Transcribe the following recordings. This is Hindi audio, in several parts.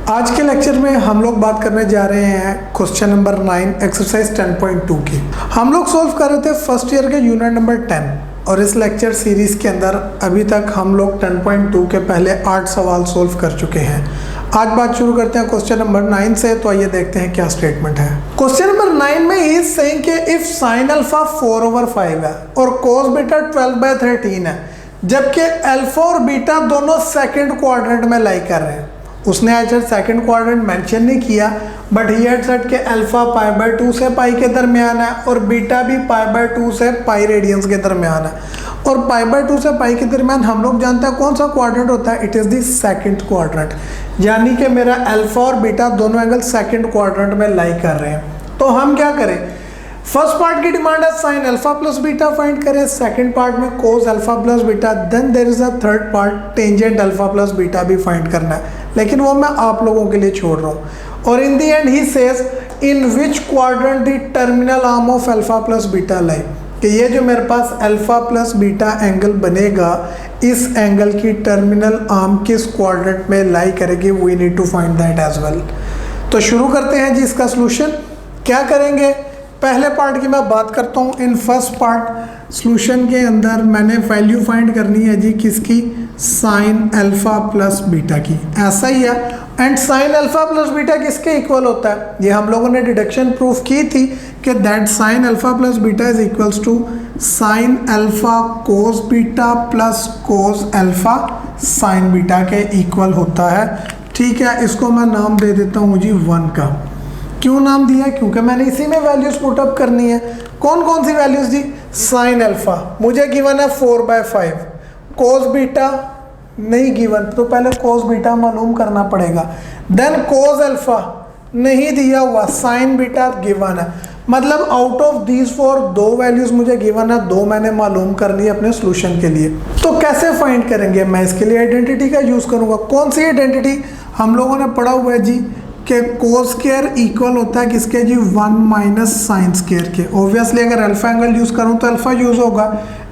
आज के लेक्चर में हम लोग बात करने जा रहे हैं क्वेश्चन नंबर 9 एक्सरसाइज 10.2 की। हम लोग सॉल्व कर रहे थे फर्स्ट ईयर के यूनिट नंबर 10 और इस लेक्चर सीरीज के अंदर अभी तक हम लोग 10.2 के पहले 8 सवाल सॉल्व कर चुके हैं। आज बात शुरू करते हैं क्वेश्चन नंबर 9 से। तो आइए देखते हैं क्या स्टेटमेंट है। क्वेश्चन नंबर 9 में इज सेइंग कि इफ साइन अल्फा 4/5 है और कोस बीटा 12/13 है, जबकि अल्फा और बीटा दोनों सेकंड क्वाड्रेंट में लाई कर रहे हैं। उसने आज सेकंड क्वाड्रेंट मेंशन नहीं किया, बट ही हैड सेड कि अल्फा π/2 से पाई के दरमियान है और बीटा भी π/2 से पाई रेडियंस के दरमियान है। और π/2 से पाई के दरमियान हम लोग जानते हैं कौन सा क्वाड्रेंट होता है, it is the second quadrant. यानी कि मेरा अल्फा और बीटा दोनों एंगल सेकंड क्वाड्रेंट में लाई कर रहे हैं। तो हम क्या करें, फर्स्ट पार्ट की डिमांड है sine alpha plus beta find करें, सेकंड पार्ट में cos alpha plus beta, then there is a third part tangent alpha plus beta भी फाइंड करना है, लेकिन वो मैं आप लोगों के लिए छोड़ रहा हूँ। और in the end he says in which quadrant the terminal arm of alpha plus beta lie, कि ये जो मेरे पास अल्फा प्लस बीटा एंगल बनेगा, इस एंगल की टर्मिनल आर्म किस क्वाड्रेंट में लाई करेगी, we need to find that as well. तो शुरू करते हैं जी इसका सोल्यूशन। क्या करेंगे, पहले पार्ट की मैं बात करता हूँ। इन फर्स्ट पार्ट सोल्यूशन के अंदर मैंने वैल्यू फाइंड करनी है जी किसकी, साइन अल्फा प्लस बीटा की। ऐसा ही है। And sign alpha plus beta किसके इक्वल होता है, ये हम लोगों ने डिडक्शन प्रूफ की थी कि that sine alpha plus beta is equals to sine alpha cos beta plus cos alpha sine beta के इक्वल होता है। ठीक है, इसको मैं नाम दे देता हूँ जी 1 का। क्यों नाम दिया, क्योंकि मैंने इसी में वैल्यूज पुटअप करनी है। कौन कौन सी वैल्यूज दी, साइन अल्फा मुझे गिवन है 4/5, कोस बीटा नहीं गिवन, तो पहले कोस बीटा मालूम करना पड़ेगा। देन कोस अल्फा नहीं दिया हुआ, साइन बीटा गिवन है। मतलब आउट ऑफ दीज 4 2 वैल्यूज मुझे गिवन है, 2 मैंने मालूम करनी है अपने सोल्यूशन के लिए। तो कैसे फाइंड करेंगे, मैं इसके लिए आइडेंटिटी का यूज करूंगा। कौन सी आइडेंटिटी, हम लोगों ने पढ़ा हुआ है जी कि कोस स्क्वायर इक्वल होता है किसके जी, 1 माइनस साइन स्क्वायर के। ऑब्वियसली अगर अल्फा एंगल यूज करूं तो अल्फा यूज होगा।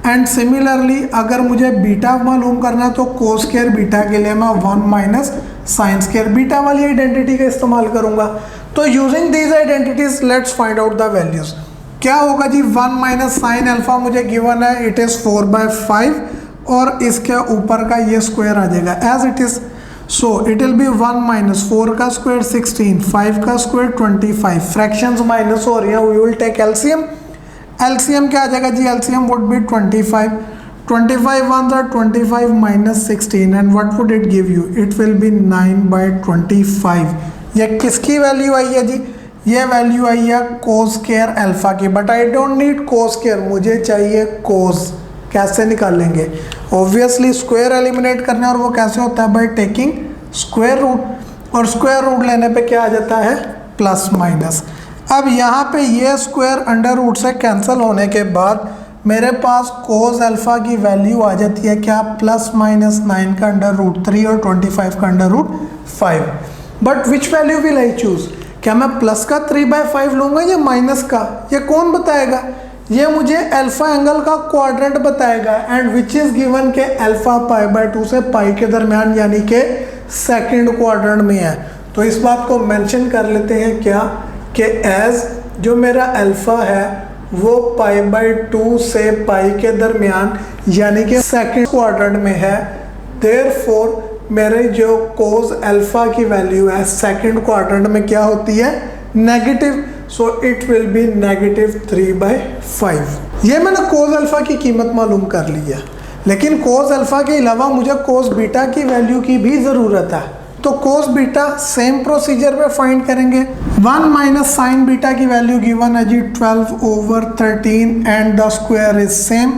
एंड सिमिलरली अगर मुझे बीटा मालूम करना तो कोस स्क्वायर बीटा के लिए मैं 1 माइनस साइन स्क्वायर बीटा वाली आइडेंटिटी का इस्तेमाल करूंगा। तो using these identities let's find out the values. क्या होगा जी, 1 माइनस साइन अल्फा मुझे गिवन है, इट इज 4/5 और इसके ऊपर का ये स्क्वायर आ जाएगा as it is. So it will be 1 minus 4 का स्क्वायर 16, 5 का स्क्वायर 25। फ्रैक्शंस माइनस हो रही हैं, we will take LCM. LCM क्या आ जाएगा जी, LCM would be 25 1 are 25 minus 16 and what would it give you, it will be 9/25। ये किसकी वैल्यू आई है जी, ये वैल्यू आई है कोस स्क्वायर अल्फा की। But I don't need cos square, मुझे चाहिए कोस। कैसे निकालेंगे, ऑब्वियसली स्क्वायर एलिमिनेट करना है, और वो कैसे होता है, बाय टेकिंग स्क्वायर रूट। और स्क्वायर रूट लेने पे क्या आ जाता है, प्लस माइनस। अब यहाँ पे ये स्क्वायर अंडर रूट से कैंसिल होने के बाद मेरे पास कोस अल्फा की वैल्यू आ जाती है क्या, प्लस माइनस 9 का अंडर रूट 3 और 25 का under root 5। But which value will I choose, क्या मैं प्लस का 3/5 लूँगा या माइनस का, ये कौन बताएगा, ये मुझे अल्फा एंगल का क्वाड्रेंट बताएगा। एंड विच इज गिवन के अल्फा π/2 से पाई के दरमियान, यानी कि सेकंड क्वाड्रेंट में है। तो इस बात को मेंशन कर लेते हैं क्या, कि एज जो मेरा अल्फा है वो π/2 से पाई के दरमियान यानी कि सेकंड क्वाड्रेंट में है। देयरफॉर मेरे जो कोस अल्फा की वैल्यू है सेकंड क्वाड्रेंट में क्या होती है, negative. So it will B -3/5। ये मैंने कोस अल्फा की कीमत मालूम कर ली है, लेकिन कोस अल्फा के अलावा मुझे कोस बीटा की वैल्यू की भी ज़रूरत है। तो कोस बीटा सेम प्रोसीजर में फाइंड करेंगे। 1 माइनस साइन बीटा की वैल्यू गिवन है जी 12/13 and the square is same.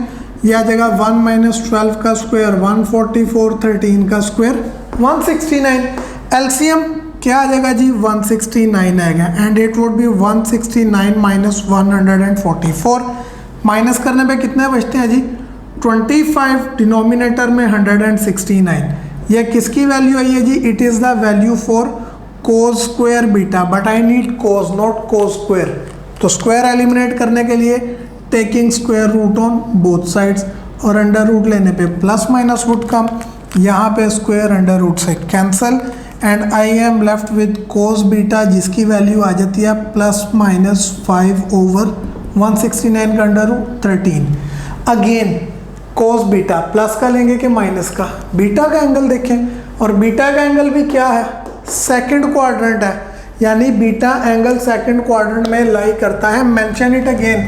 यह आ जाएगा 1 माइनस 12 का स्क्वायर 144, 13 का स्क्वायर 169। एलसीएम क्या आ जाएगा जी, 169 आएगा। And it would be 169 minus 144। Minus करने पे कितने बचते हैं जी, 25 डिनोमिनेटर में 169। यह किसकी वैल्यू आई है जी, it is the value for cos square beta, but I need cos not cos square. तो स्क्वायर एलिमिनेट करने के लिए taking square root on both sides, और अंडर रूट लेने पे प्लस माइनस वुड कम, यहाँ पे स्क्वायर अंडर रूट से cancel. And I am left with cos beta जिसकी वैल्यू आ जाती है +/5/169 का √13। अगेन कोस बीटा प्लस का लेंगे कि माइनस का, बीटा का एंगल देखें और बीटा का एंगल भी क्या है, सेकंड क्वाड्रेंट है, यानी बीटा एंगल सेकंड क्वाड्रेंट में लाई करता है। मेंशन इट अगेन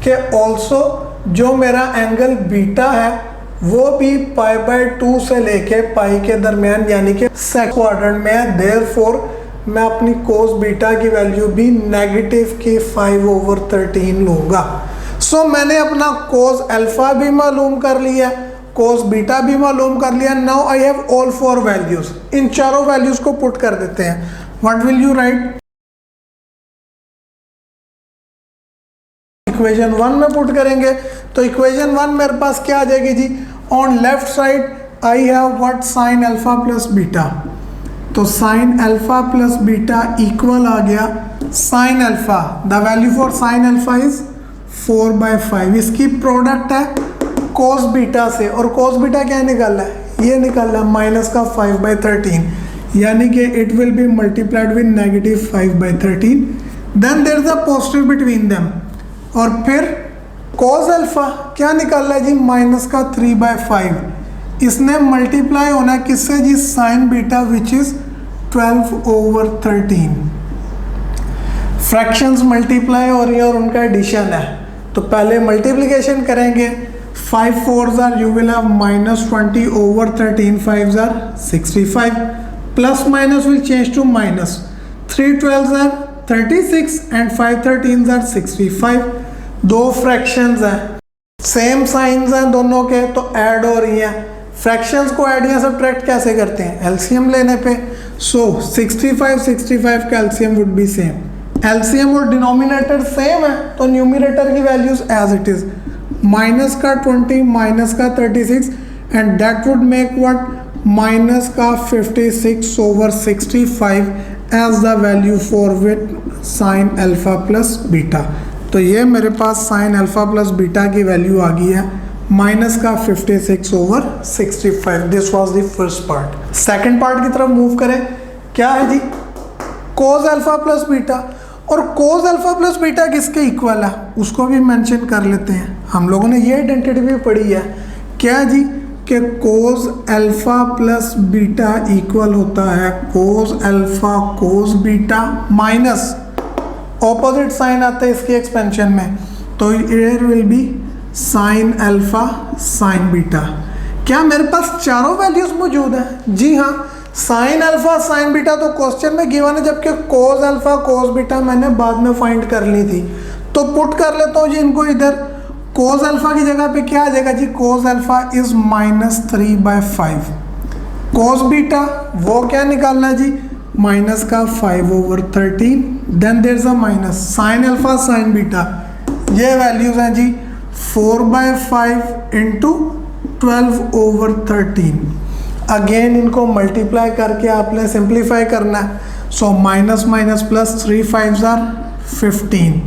कि ऑल्सो जो मेरा एंगल बीटा है वो भी π/2 से लेके पाई के दरमियान यानी कि सेकंड क्वाड्रेंट में है। देयरफॉर मैं अपनी कोस बीटा की वैल्यू भी नेगेटिव की 5/13 लूँगा। सो मैंने अपना कोस अल्फा भी मालूम कर लिया, कोस बीटा भी मालूम कर लिया। Now I have all 4 values. इन चारों वैल्यूज को पुट कर देते हैं। What will you write? Equation 1 में पुट करेंगे तो इक्वेशन 1 मेरे पास क्या आ जाएगी जी, on left side I have what, sine alpha plus beta. तो sine alpha plus beta equal आ गया sine alpha, the value for sine alpha is 4/5। इसकी प्रोडक्ट है कोस बीटा से, और कोस बीटा क्या निकालना है, ये निकालना है माइनस का 5/13, यानी कि it will be multiplied with -5/13। Then there is a positive between them, और फिर कोस अल्फा क्या निकालना है जी, माइनस का 3/5। इसने मल्टीप्लाई होना है किससे जी, sine beta which is 12/13। Fractions multiply हो रही है और उनका एडिशन है, तो पहले मल्टीप्लिकेशन करेंगे। 5 4s are you will have -20/13, 5s are 65, plus minus will change to minus, 3 12s are 36 and 5 13s are 65। दो फ्रैक्शंस हैं, सेम साइंस हैं दोनों के, तो ऐड हो रही हैं। फ्रैक्शंस को ऐड या सब्ट्रैक्ट कैसे करते हैं, एलसीएम लेने पे। सो 65 का LCM would be same, LCM और डिनोमिनेटर सेम है तो न्यूमरेटर की values as it is, minus का 20 माइनस का 36 and that would make what, minus का 56/65 as the value for with sine alpha plus beta. तो ये मेरे पास साइन अल्फा प्लस बीटा की वैल्यू आ गई है माइनस का 56/65। This was the first part. Second part की तरफ मूव करें, क्या है जी, कोस अल्फा प्लस बीटा। और कोस अल्फा प्लस बीटा किसके इक्वल है उसको भी मेंशन कर लेते हैं। हम लोगों ने ये आइडेंटिटी भी पढ़ी है, क्या जी, कि cos alpha plus beta equal होता है cos alpha cos beta minus opposite sign आता है इसकी एक्सपेंशन में, तो here will be sine alpha sine beta. क्या मेरे पास चारों वैल्यूज मौजूद हैं? जी हाँ, साइन अल्फा साइन बीटा तो क्वेश्चन में गिवन है, जबकि कोस अल्फा कोस बीटा मैंने बाद में फाइंड कर ली थी। तो पुट कर लेता हूँ जी इनको इधर। कोस अल्फा की जगह पे क्या आ जाएगा जी, cos alpha is -3/5। Cos beta वो क्या निकालना है जी, माइनस का 5/13। Then there is a minus sine alpha sine beta, ये वैल्यूज हैं जी 4/5 इंटू 12/13। अगेन इनको मल्टीप्लाई करके आपने सिंप्लीफाई करना है। So minus minus plus 3 5s are 15,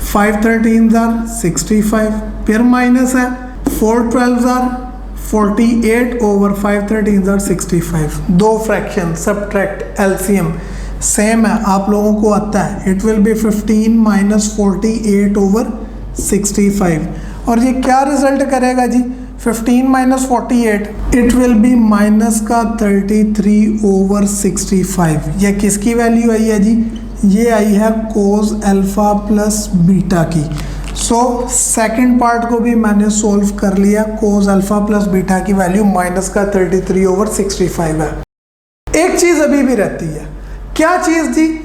5 13s are 65, फिर माइनस है 4 12s are 48/5 13s are 65। दो फ्रैक्शन सब्ट्रैक्ट एलसीएम सेम है, आप लोगों को आता है। It will B 15 - 48/65। और ये क्या रिजल्ट करेगा जी, 15 - 48 इट विल बी माइनस का 33/65। यह किसकी वैल्यू आई है जी, ये आई है कोस अल्फा प्लस बीटा की। सो सेकंड पार्ट को भी मैंने सोल्व कर लिया, कोस अल्फा प्लस बीटा की वैल्यू माइनस का 33/65 है। एक चीज अभी भी रहती है, क्या चीज जी,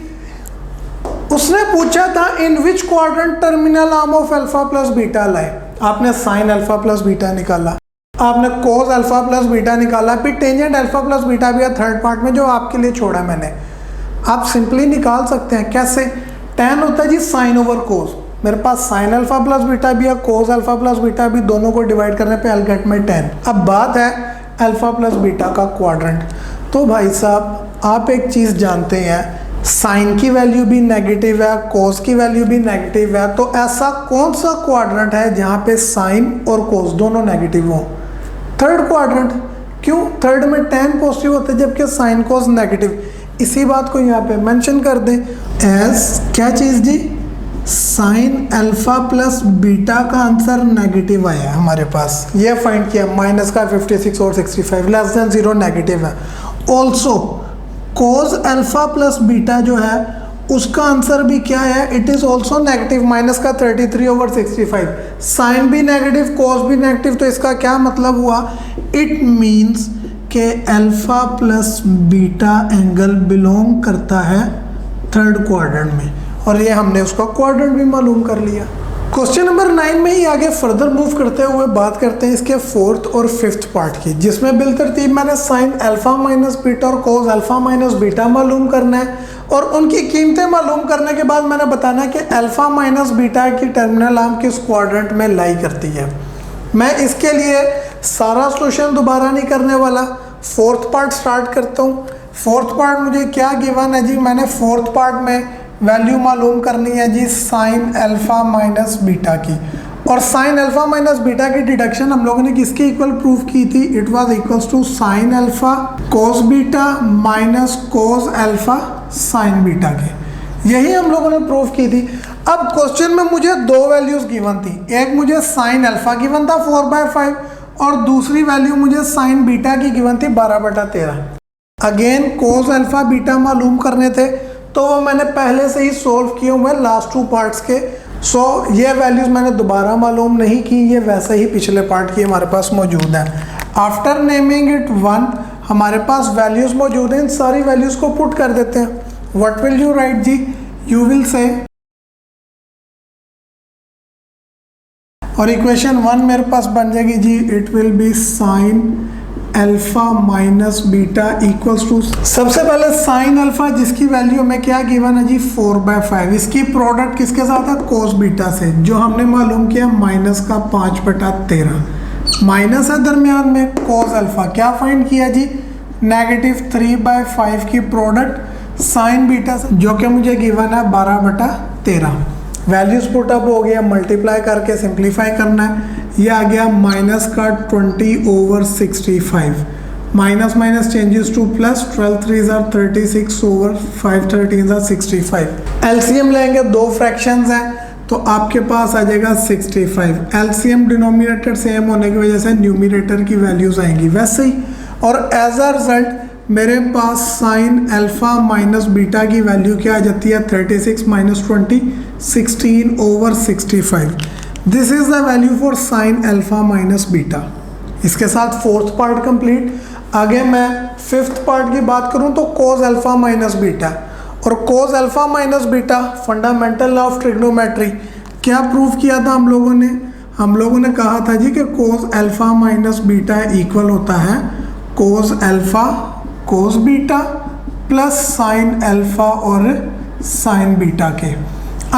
उसने पूछा था in which quadrant terminal arm of alpha plus beta lie. आपने साइन अल्फा प्लस बीटा निकाला, आपने कोस अल्फा प्लस बीटा निकाला, फिर टेंजेंट अल्फा प्लस बीटा भी है थर्ड पार्ट में, जो आपके लिए छोड़ा मैंने। आप सिंपली निकाल सकते हैं, कैसे, tan होता है जी साइन ओवर कोस। मेरे पास साइन अल्फा प्लस बीटा भी है, कोस अल्फा प्लस बीटा भी, दोनों को डिवाइड करने पे I'll get my tan। अब बात है अल्फा प्लस बीटा का क्वाड्रेंट। तो भाई साहब आप एक चीज़ जानते हैं, साइन की वैल्यू भी नेगेटिव है, कोस की वैल्यू भी नेगेटिव है, तो ऐसा कौन सा क्वाड्रेंट है जहाँ पे साइन और कोस दोनों नेगेटिव हो? Third quadrant. क्यों? थर्ड में tan पॉजिटिव होता है जबकि साइन कोस नेगेटिव। इसी बात को यहाँ पे मेंशन कर दें एज क्या चीज़ जी, साइन अल्फा प्लस बीटा का आंसर नेगेटिव आया है हमारे पास, ये फाइंड किया माइनस का 56 और 65 लेस देन 0 नेगेटिव है। ऑल्सो कोज अल्फा प्लस बीटा जो है उसका आंसर भी क्या है, it is also negative, minus का 33 ओवर 65, साइन भी नेगेटिव कोज भी नेगेटिव। तो इसका क्या मतलब हुआ, इट मीन्स के alpha plus beta angle belong करता है थर्ड क्वाड्रेंट में, और ये हमने उसका क्वाड्रेंट भी मालूम कर लिया। क्वेश्चन नंबर 9 में ही आगे फर्दर मूव करते हुए बात करते हैं इसके फोर्थ और फिफ्थ पार्ट की, जिसमें बिलतरतीब मैंने साइन अल्फा माइनस बीटा और कोस अल्फा माइनस बीटा मालूम करना है, और उनकी कीमतें मालूम करने के बाद मैंने बताना है कि अल्फा माइनस बीटा की टर्मिनल आर्म किस क्वाड्रेंट में लाई करती है। मैं इसके लिए सारा सॉल्यूशन दोबारा नहीं करने वाला, फोर्थ पार्ट स्टार्ट करता हूँ। फोर्थ पार्ट मुझे क्या गिवन है जी, मैंने फोर्थ पार्ट में वैल्यू मालूम करनी है जी साइन अल्फा माइनस बीटा की, और साइन अल्फा माइनस बीटा की डिडक्शन हम लोगों ने किसके इक्वल प्रूफ की थी, it was equals to sine alpha cos beta minus cos alpha sine beta के, यही हम लोगों ने प्रूफ की थी। अब क्वेश्चन में मुझे दो वैल्यूज गिवन थी, एक मुझे साइन अल्फा गिवन था 4/5 और दूसरी वैल्यू मुझे साइन बीटा की गिवन थी 12/13। अगेन कोस अल्फा बीटा मालूम करने थे, तो वो मैंने पहले से ही सोल्व किए हुए लास्ट टू पार्ट्स के, सो ये वैल्यूज मैंने दोबारा मालूम नहीं की, ये वैसे ही पिछले पार्ट की हमारे पास मौजूद है। आफ्टर नेमिंग इट 1 हमारे पास वैल्यूज मौजूद हैं, इन सारी वैल्यूज को पुट कर देते हैं। व्हाट विल यू राइट जी, यू विल से, और इक्वेशन 1 मेरे पास बन जाएगी जी, it will be sine alpha minus beta equals to, सबसे पहले साइन अल्फा जिसकी वैल्यू में क्या गिवन है जी 4/5, इसकी प्रोडक्ट किसके साथ है, कोस बीटा से, जो हमने मालूम किया माइनस का 5/13, माइनस है दरमियान में, कोस अल्फा क्या फाइंड किया जी नेगेटिव 3/5 की प्रोडक्ट साइन बीटा से, जो कि मुझे गिवन है 12/13। वैल्यूज पुट अप हो गया, मल्टीप्लाई करके सिंप्लीफाई करना है, ये आ गया माइनस का 20 over 65, minus minus changes two plus, 12 3 are 36 over 5 13 are 65। LCM लेंगे, दो फ्रैक्शंस हैं तो आपके पास आ जाएगा 65। एलसीएम डिनोमिनेटर सेम होने की वजह से न्यूमिनेटर की वैल्यूज आएंगी वैसे ही, और एज अ रिजल्ट मेरे पास साइन अल्फा माइनस बीटा की वैल्यू क्या आ जाती है 36 minus 20 16 over 65। This is the value for sine alpha minus beta. इसके साथ फोर्थ पार्ट कंप्लीट। आगे मैं फिफ्थ पार्ट की बात करूं तो कोस अल्फा माइनस बीटा, और कोस alpha minus beta fundamental law of trigonometry क्या प्रूव किया था हम लोगों ने कहा था जी कि cos alpha minus beta equal होता है cos alpha cos beta plus sine alpha और साइन बीटा के।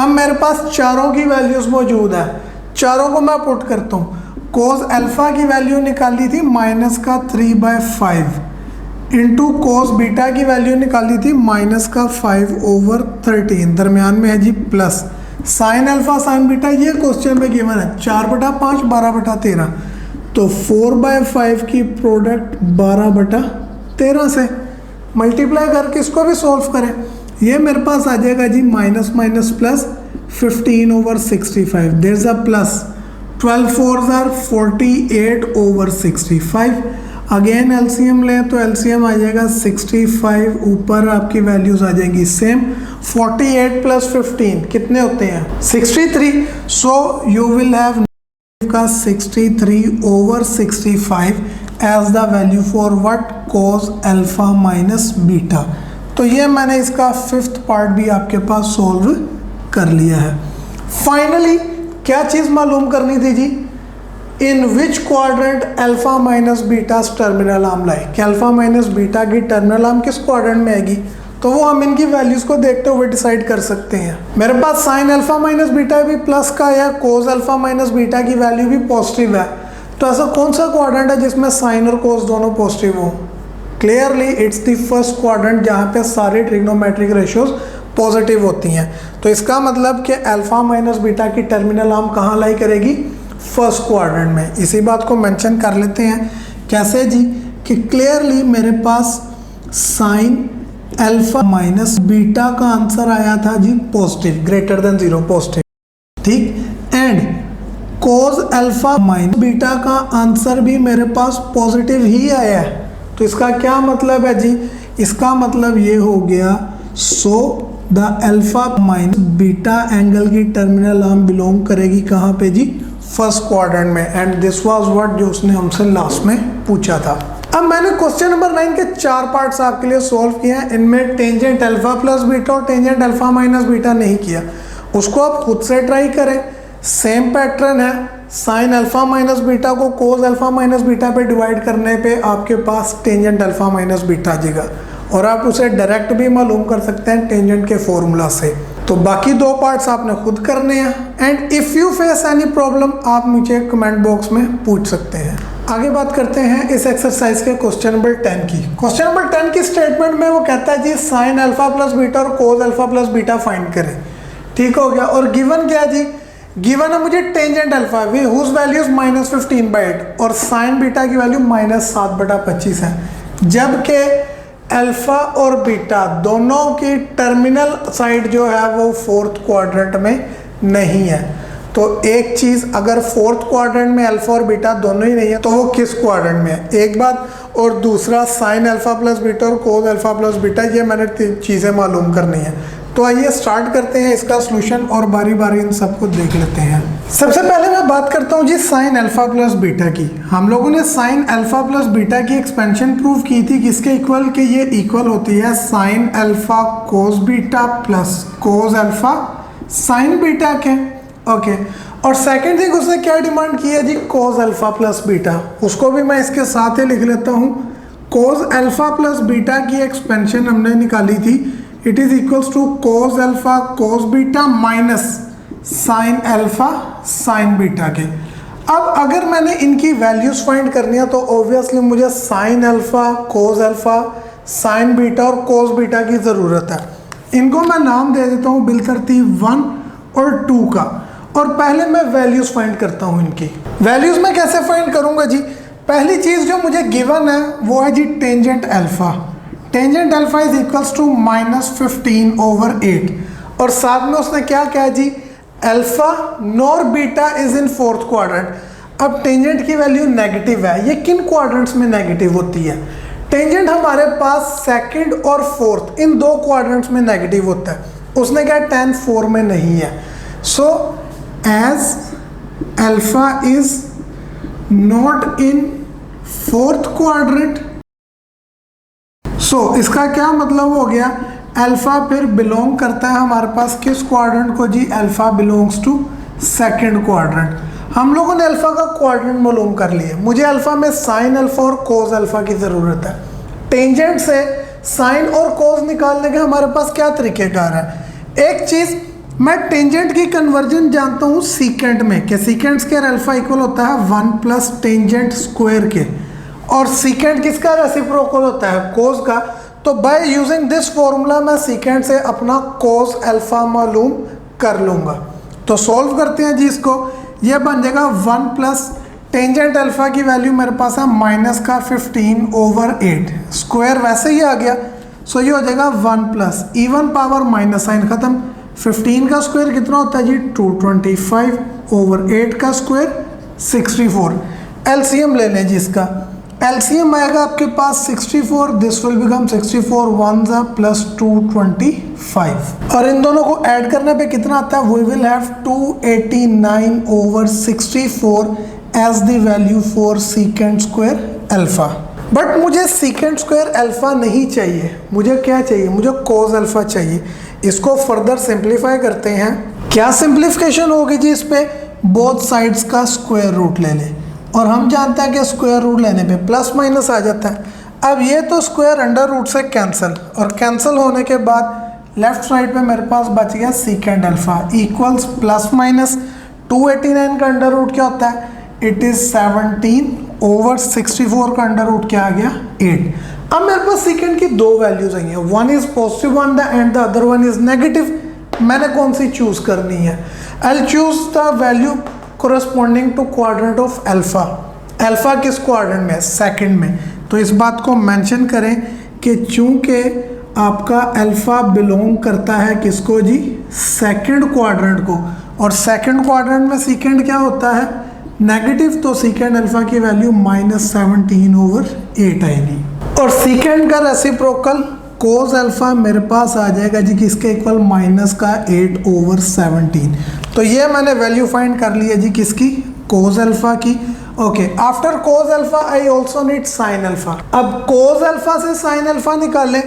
अब मेरे पास चारों की वैल्यूज मौजूद है, चारों को मैं पुट करता हूँ। कोस अल्फा की वैल्यू निकाली थी माइनस का 3/5 इंटू कोस बीटा की वैल्यू निकाली थी माइनस का 5 ओवर 13, दरमियान में है जी plus sine alpha sine beta, ये क्वेश्चन में गिवन है 4/5 12/13, तो 4/5 की प्रोडक्ट 12/13 से मल्टीप्लाई करके इसको भी सॉल्व करें, ये मेरे पास आ जाएगा जी minus minus plus 15 over 65, there is a plus 12 4s are 48 over 65। Again LCM लें तो एलसीएम आ जाएगा 65, ऊपर आपकी वैल्यूज आ जाएंगी सेम, 48 प्लस 15 कितने होते हैं 63, सो यू विल हैव का 63 over 65 as the value for what cos alpha minus beta. तो ये मैंने इसका फिफ्थ पार्ट भी आपके पास सोल्व कर लिया है। फाइनली क्या चीज़ मालूम करनी थी जी, in which quadrant alpha minus beta terminal arm lie, कि अल्फा माइनस बीटा की टर्मिनल आर्म किस क्वाड्रेंट में आएगी, तो वो हम इनकी वैल्यूज को देखते हुए डिसाइड कर सकते हैं। मेरे पास साइन अल्फा माइनस बीटा भी प्लस का है, कोस अल्फा माइनस बीटा की वैल्यू भी पॉजिटिव है, तो ऐसा कौन सा क्वाड्रेंट है जिसमें साइन और कोस दोनों पॉजिटिव हो, clearly it's the first quadrant जहाँ पे सारे ट्रिग्नोमेट्रिक रेशियोज पॉजिटिव होती हैं। तो इसका मतलब कि अल्फा माइनस बीटा की टर्मिनल आर्म कहाँ लाई करेगी, फर्स्ट क्वाड्रेंट में। इसी बात को मेंशन कर लेते हैं, कैसे जी, कि क्लियरली मेरे पास साइन अल्फा माइनस बीटा का आंसर आया था जी पॉजिटिव, ग्रेटर देन 0 पॉजिटिव, ठीक। And cos alpha minus beta का आंसर भी मेरे पास पॉजिटिव ही आया है। तो इसका क्या मतलब है जी, इसका मतलब ये हो गया so the alpha minus beta angle की टर्मिनल आर्म बिलोंग करेगी कहाँ पे जी, फर्स्ट क्वाड्रेंट में। एंड दिस वाज व्हाट जो उसने हमसे लास्ट में पूछा था। अब मैंने क्वेश्चन नंबर 9 के 4 पार्ट्स आपके लिए सॉल्व किए हैं। इनमें टेंजेंट अल्फा प्लस बीटा और टेंजेंट अल्फा माइनस बीटा नहीं किया, उसको आप खुद से ट्राई करें। सेम पैटर्न है, साइन अल्फा माइनस बीटा को कोस अल्फा माइनस बीटा पे डिवाइड करने पे आपके पास टेंजेंट अल्फा माइनस बीटा आ जाएगा, और आप उसे डायरेक्ट भी मालूम कर सकते हैं टेंजेंट के फॉर्मूला से। तो बाकी 2 पार्ट्स आपने खुद करने हैं। And if you face any problem आप मुझे कमेंट बॉक्स में पूछ सकते हैं। आगे बात करते हैं इस एक्सरसाइज के क्वेश्चन नंबर 10 की। क्वेश्चन नंबर 10 की स्टेटमेंट में वो कहता है जी साइन अल्फा प्लस बीटा और कोस अल्फा प्लस बीटा फाइंड करें, ठीक हो गया। और गिवन क्या जी, गिवन है मुझे tangent alpha we whose values -15/8 और साइन बीटा की वैल्यू -7/25 है, जबकि अल्फा और बीटा दोनों की टर्मिनल साइड जो है वो 4th क्वाड्रेंट में नहीं है। तो एक चीज़, अगर 4th क्वाड्रेंट में अल्फा और बीटा दोनों ही नहीं है तो वो किस क्वाड्रेंट में है, एक बात। और दूसरा साइन अल्फा प्लस बीटा और कोस अल्फा प्लस बीटा, ये मैंने 3 चीज़ें मालूम करनी है। तो आइए स्टार्ट करते हैं इसका सॉल्यूशन और बारी बारी इन सबको देख लेते हैं। सबसे पहले मैं बात करता हूँ जी साइन अल्फा प्लस बीटा की। हम लोगों ने साइन अल्फा प्लस बीटा की एक्सपेंशन प्रूव की थी किसके इक्वल, के ये इक्वल होती है sine alpha cos beta plus cos alpha sine beta के, ओके। और सेकंड थिंग उसने क्या डिमांड की है जी, कोस अल्फा प्लस बीटा, उसको भी मैं इसके साथ ही लिख लेता हूँ। कोस अल्फा प्लस बीटा की एक्सपेंशन हमने निकाली थी, it is equals to cos alpha cos beta minus sine alpha sine beta के। अब अगर मैंने इनकी वैल्यूज फाइंड करनी है तो ऑब्वियसली मुझे साइन अल्फा कोस अल्फा साइन बीटा और कोस बीटा की ज़रूरत है। इनको मैं नाम दे देता हूँ बिलतरतीब 1 और 2 का, और पहले मैं वैल्यूज फाइंड करता हूँ इनकी। वैल्यूज मैं कैसे फाइंड करूँगा जी, पहली चीज़ जो मुझे गिवन है वो है जी tangent alpha. Tangent alpha is equals to -15/8, और साथ में उसने क्या कहा जी, alpha nor beta is in 4th quadrant. अब टेंजेंट की वैल्यू नेगेटिव है, ये किन क्वाड्रेंट्स में नेगेटिव होती है, टेंजेंट हमारे पास 2nd और 4th इन 2 क्वाड्रेंट्स में नेगेटिव होता है। उसने कहा 10 4 में नहीं है। So as alpha is not in 4th quadrant, so इसका क्या मतलब हो गया, अल्फा फिर बिलोंग करता है हमारे पास किस क्वाड्रेंट को जी, alpha belongs to 2nd quadrant. हम लोगों ने अल्फा का क्वाड्रेंट मालूम कर लिया, मुझे अल्फा में साइन अल्फा और कोस अल्फा की ज़रूरत है। टेंजेंट से साइन और कोस निकालने के हमारे पास क्या तरीक़ेकार है, एक चीज़ मैं टेंजेंट की कन्वर्जन जानता हूँ सीकेंट में, कि सीकेंट स्क्वायर अल्फा इक्वल होता है 1 प्लस टेंजेंट स्क्वायर के, और सीकेंट किसका रेसिप्रोकल होता है, कोस का। तो बाय यूजिंग दिस फॉर्मूला मैं सीकेंट से अपना कोस अल्फा मालूम कर लूँगा। तो सॉल्व करते हैं जी इसको, ये बन जाएगा 1 प्लस टेंजेंट अल्फा की वैल्यू मेरे पास है -15/8, स्क्वायर वैसे ही आ गया। सो ये हो जाएगा 1 plus even power minus sign ख़त्म, 15 का स्क्वायर कितना होता है जी 225/8 का स्क्वायर 64। एलसीएम ले लें जी इसका, एलसीएम आएगा आपके पास 64, this will become 64 1s plus 225, और इन दोनों को ऐड करने पे कितना आता है, we will have 289/64 as the value for secant square alpha. But मुझे सीकेंट स्क्वायर अल्फा नहीं चाहिए, मुझे क्या चाहिए, मुझे कोस अल्फा चाहिए। इसको फर्दर सिंप्लीफाई करते हैं। क्या सिंप्लीफिकेशन होगी जी इस पे, बोथ साइड्स का स्क्वायर रूट ले लें, और हम जानते हैं कि स्क्वायर रूट लेने पे प्लस माइनस आ जाता है। अब ये तो स्क्वायर अंडर रूट से कैंसिल, और कैंसिल होने के बाद लेफ्ट साइड पे मेरे पास बच गया सीकेंड अल्फा इक्वल्स प्लस माइनस 289 का अंडर रूट क्या होता है, इट इज 17/64 का अंडर रूट क्या आ गया 8। अब मेरे पास सीकेंड की 2 वैल्यूज आई हैं, one is positive one the and the other one is negative. मैंने कौन सी चूज करनी है, I choose the value corresponding to quadrant of alpha. Alpha किस क्वाड्रेंट में है, सेकंड में। तो इस बात को मेंशन करें कि चूंकि आपका अल्फा बिलोंग करता है किसको जी, सेकंड क्वाड्रेंट को, और सेकंड क्वाड्रेंट में सेकंड क्या होता है, नेगेटिव, तो सेकंड अल्फा की वैल्यू -17/8 आएगी। और सेकंड का रेसिप्रोकल कोस अल्फा मेरे पास आ जाएगा जी किसके इक्वल, -8/17। तो ये मैंने वैल्यू फाइंड कर लिया जी किसकी, कोस अल्फा की। Okay, after cos alpha I also need sine alpha. अब कोस अल्फा से साइन अल्फा निकालें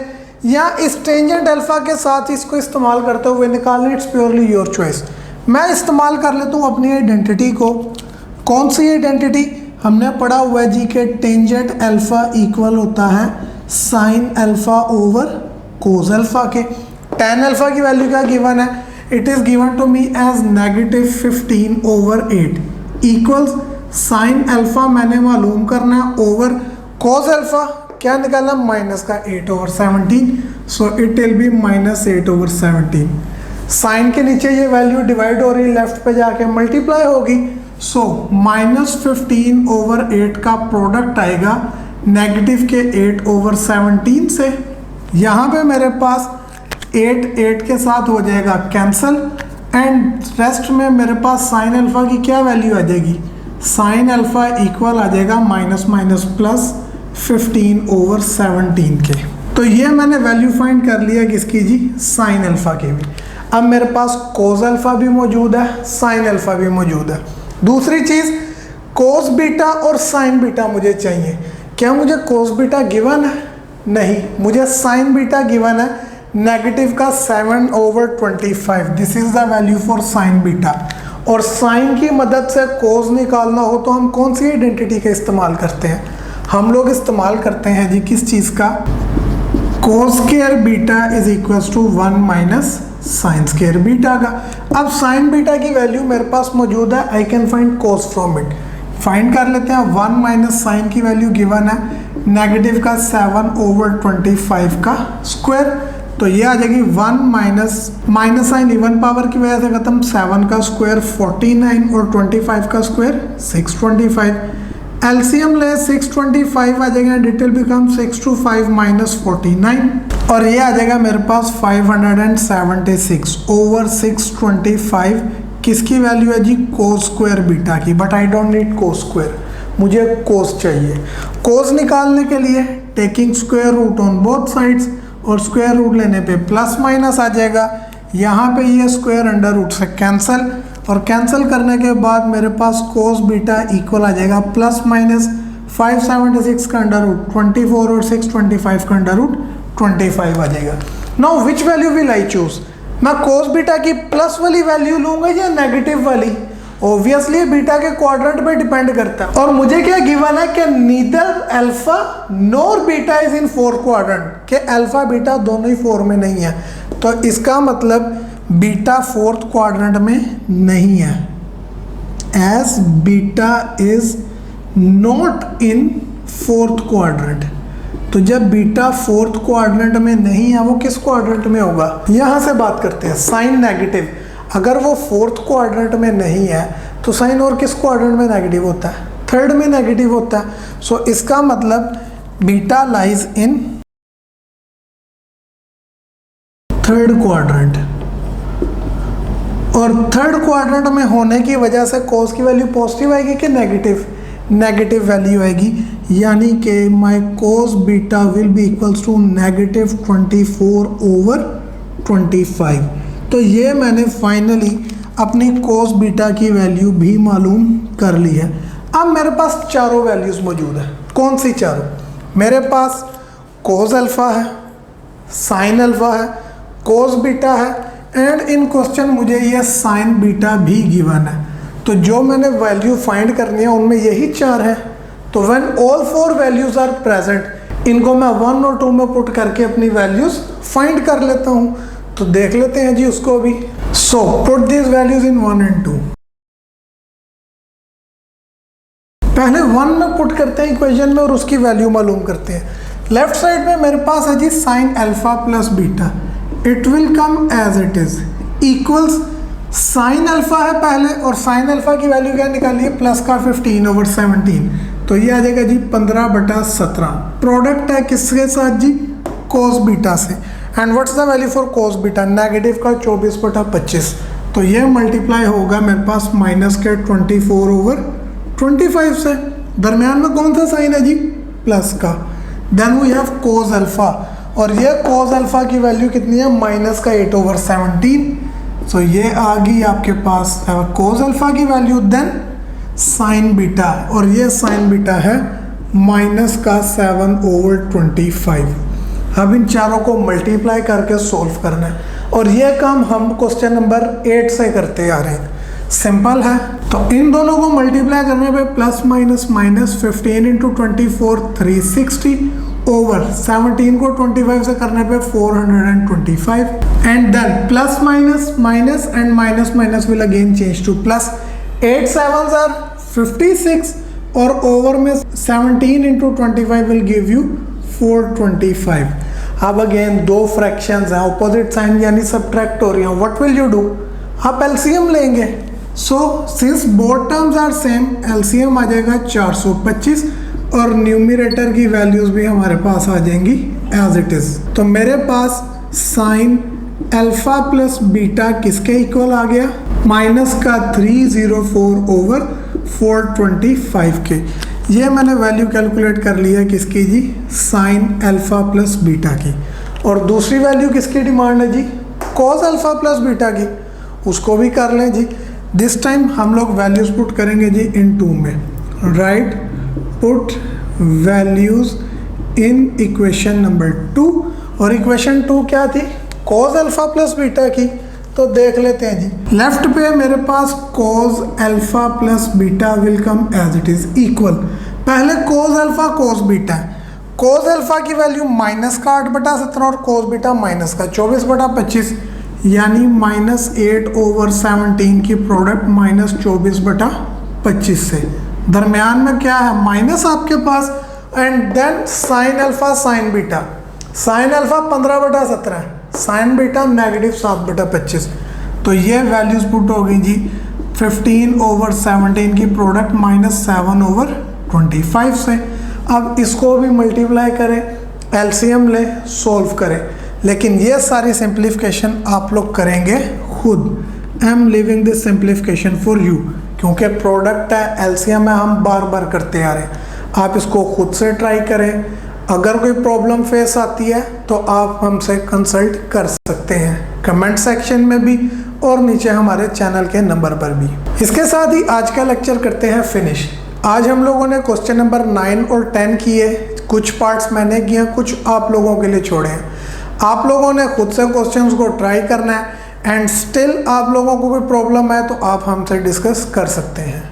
या इस टेंजेंट अल्फा के साथ इसको इस्तेमाल करते हुए निकालें, इट्स प्योरली योर चॉइस। मैं इस्तेमाल कर लेता हूँ अपनी आइडेंटिटी को। कौन सी आइडेंटिटी, हमने पढ़ा हुआ है जी के टेंजेंट अल्फा इक्वल होता है sine alpha over cos alpha के। tan अल्फा की वैल्यू क्या गिवन है, it is given to me as -15/8 equals sine alpha मैंने मालूम करना है ओवर कोस अल्फा क्या निकालना, -8/17, so it will be -8/17। Sine के नीचे ये वैल्यू डिवाइड हो रही, लेफ्ट पे जाके मल्टीप्लाई होगी, सो -15/8 का प्रोडक्ट आएगा नेगेटिव के 8/17 से। यहाँ पे मेरे पास 8 के साथ हो जाएगा कैंसल, एंड रेस्ट में मेरे पास साइन अल्फा की क्या वैल्यू आ जाएगी, साइन अल्फा इक्वल आ जाएगा -15/17 के। तो ये मैंने वैल्यू फाइंड कर लिया किसकी जी, साइन अल्फा की भी। अब मेरे पास कोस अल्फा भी मौजूद है, साइन अल्फा भी मौजूद है। दूसरी चीज़, कोस बीटा और साइन बीटा मुझे चाहिए। क्या मुझे कोस बीटा गिवन है, नहीं, मुझे साइन बीटा गिवन है नेगेटिव का 7/25। This is the value for sign beta. और साइन की मदद से कोस निकालना हो तो हम कौन सी आइडेंटिटी का इस्तेमाल करते हैं, हम लोग इस्तेमाल करते हैं जी किस चीज़ का, cos square beta is equals to 1 - sine square beta का। अब साइन बीटा की वैल्यू मेरे पास मौजूद है, I can find cos from it. Find कर लेते हैं, 1 - साइन की वैल्यू गिवन है नेगेटिव का 7/25 का स्क्वायर, तो ये आ जाएगी 1 माइनस साइन इवन पावर की वजह से खत्म, 7 का स्क्वायर 49 और 25 का स्क्वायर 625। एलसीएम ले 625 आ जाएगा, डिटेल बिकम 6 to 5 - 49, और ये आ जाएगा मेरे पास 576/625 किसकी वैल्यू है जी, कोस स्क्वायर बीटा की। But I don't need cos square, मुझे कोस चाहिए। कोस निकालने के लिए taking square root on both sides, और स्क्वायर रूट लेने पे प्लस माइनस आ जाएगा, यहाँ पे ये स्क्वायर अंडर रूट से कैंसिल, और कैंसिल करने के बाद मेरे पास कोस बीटा इक्वल आ जाएगा +/-576 का अंडर रूट 24 और 625 का अंडर रूट 25 आ जाएगा। Now which value will I choose, मैं कोस बीटा की प्लस वाली वैल्यू लूंगा या नेगेटिव वाली, ऑब्वियसली बीटा के क्वाड्रेंट पे डिपेंड करता है। और मुझे क्या गिवन है कि neither alpha nor beta is in 4 quadrant, के अल्फा बीटा दोनों ही 4 में नहीं है, तो इसका मतलब बीटा 4th क्वाड्रेंट में नहीं है, as beta is not in 4th quadrant. तो जब बीटा 4th क्वाड्रेंट में नहीं है, वो किस क्वाड्रेंट में होगा, यहां से बात करते हैं। साइन नेगेटिव, अगर वो 4th क्वाड्रेंट में नहीं है तो साइन और किस क्वाड्रेंट में नेगेटिव होता है, 3rd में नेगेटिव होता है। सो इसका मतलब beta lies in 3rd quadrant, और 3rd क्वाड्रेंट में होने की वजह से कोस की वैल्यू पॉजिटिव आएगी कि नेगेटिव, नेगेटिव वैल्यू आएगी, यानी कि my cos beta will be equals to -24/25। तो ये मैंने फाइनली अपनी कोस बीटा की वैल्यू भी मालूम कर ली है। अब मेरे पास चारों वैल्यूज़ मौजूद है। कौन सी चारों, मेरे पास कोस अल्फा है, साइन अल्फा है, कोस बीटा है, एंड इन क्वेश्चन मुझे ये साइन बीटा भी गिवन है। तो जो मैंने वैल्यू फाइंड करनी है उनमें यही 4 है। तो when all 4 values are present, इनको मैं 1 और 2 में पुट करके अपनी वैल्यूज फाइंड कर लेता हूँ। तो देख लेते हैं जी उसको भी। So put this values in 1 and 2। पहले 1 में पुट करते हैं इक्वेशन में और उसकी वैल्यू मालूम करते हैं। लेफ्ट साइड में मेरे पास है जी sine alpha plus beta, it will come as it is equals sine alpha है पहले, और साइन अल्फा की वैल्यू क्या निकाली है, प्लस का 15/17, तो ये आ जाएगा जी 15/17। प्रोडक्ट है किसके साथ जी, कोस बीटा से। And what's the value for cos beta, negative का 24/25, तो ये मल्टीप्लाई होगा मेरे पास माइनस के 24/25 से, दरमियान में कौन सा साइन है जी, प्लस का। Then we have cos alpha, और ये कोस अल्फा की वैल्यू कितनी है, माइनस का 8/17, सो ये आ गई आपके पास कोस अल्फा की वैल्यू। देन साइन बीटा, और ये साइन बीटा है माइनस का 7/25। अब इन चारों को मल्टीप्लाई करके सोल्व करना है, और ये काम हम क्वेश्चन नंबर 8 से करते आ रहे हैं, सिंपल है। तो इन दोनों को मल्टीप्लाई करने पे plus minus minus 15 into 24 360 over 17 को 25 से करने पे 425, and then plus minus minus and minus minus will again change to plus, 8 7s are 56 और ओवर में 17 इंटू 25 विल गिव यू 425। अब अगेन दो फ्रैक्शंस हैं, ऑपोजिट साइन यानी सब्ट्रैक्ट हो रही हैं, व्हाट विल यू डू, आप एलसीएम लेंगे। So since both terms are same, LCM आ जाएगा 425 और न्यूमरेटर की वैल्यूज भी हमारे पास आ जाएंगी एज इट इज। तो मेरे पास साइन अल्फा प्लस बीटा किसके इक्वल आ गया, माइनस का 304 ओवर 425 के। ये मैंने वैल्यू कैलकुलेट कर लिया किसकी जी, साइन अल्फा प्लस बीटा की। और दूसरी वैल्यू किसकी डिमांड है जी, कॉस अल्फा प्लस बीटा की, उसको भी कर लें जी। दिस टाइम हम लोग वैल्यूज पुट करेंगे जी इन टू में, right, put values in equation number 2, और इक्वेशन 2 क्या थी, कॉस अल्फा प्लस बीटा की। तो देख लेते हैं जी, लेफ्ट पे मेरे पास cos alpha plus beta will come as it is equal, पहले cos अल्फा cos बीटा है, cos अल्फा की वैल्यू माइनस का 8/17 और cos बीटा माइनस का 24/25, यानी -8/17 की प्रोडक्ट -24/25 से, दरमियान में क्या है माइनस आपके पास, and then sine alpha sine beta, sine alpha 15/17 है, साइन बीटा नेगेटिव 7/25, तो ये वैल्यूज पुट हो गई जी 15/17 की प्रोडक्ट -7/25 से। अब इसको भी मल्टीप्लाई करें, एलसीएम ले, सोल्व करें, लेकिन ये सारी सिंप्लीफिकेशन आप लोग करेंगे खुद। I am living this simplification for you, क्योंकि प्रोडक्ट है, एलसीएम है, हम बार बार करते आ रहे हैं। आप इसको खुद से ट्राई करें, अगर कोई प्रॉब्लम फेस आती है तो आप हमसे कंसल्ट कर सकते हैं, कमेंट सेक्शन में भी और नीचे हमारे चैनल के नंबर पर भी। इसके साथ ही आज का लेक्चर करते हैं फिनिश। आज हम लोगों ने क्वेश्चन नंबर 9 और 10 किए, कुछ पार्ट्स मैंने किए, कुछ आप लोगों के लिए छोड़े हैं। आप लोगों ने खुद से क्वेश्चंस को ट्राई करना है, एंड स्टिल आप लोगों को कोई प्रॉब्लम है तो आप हमसे डिस्कस कर सकते हैं।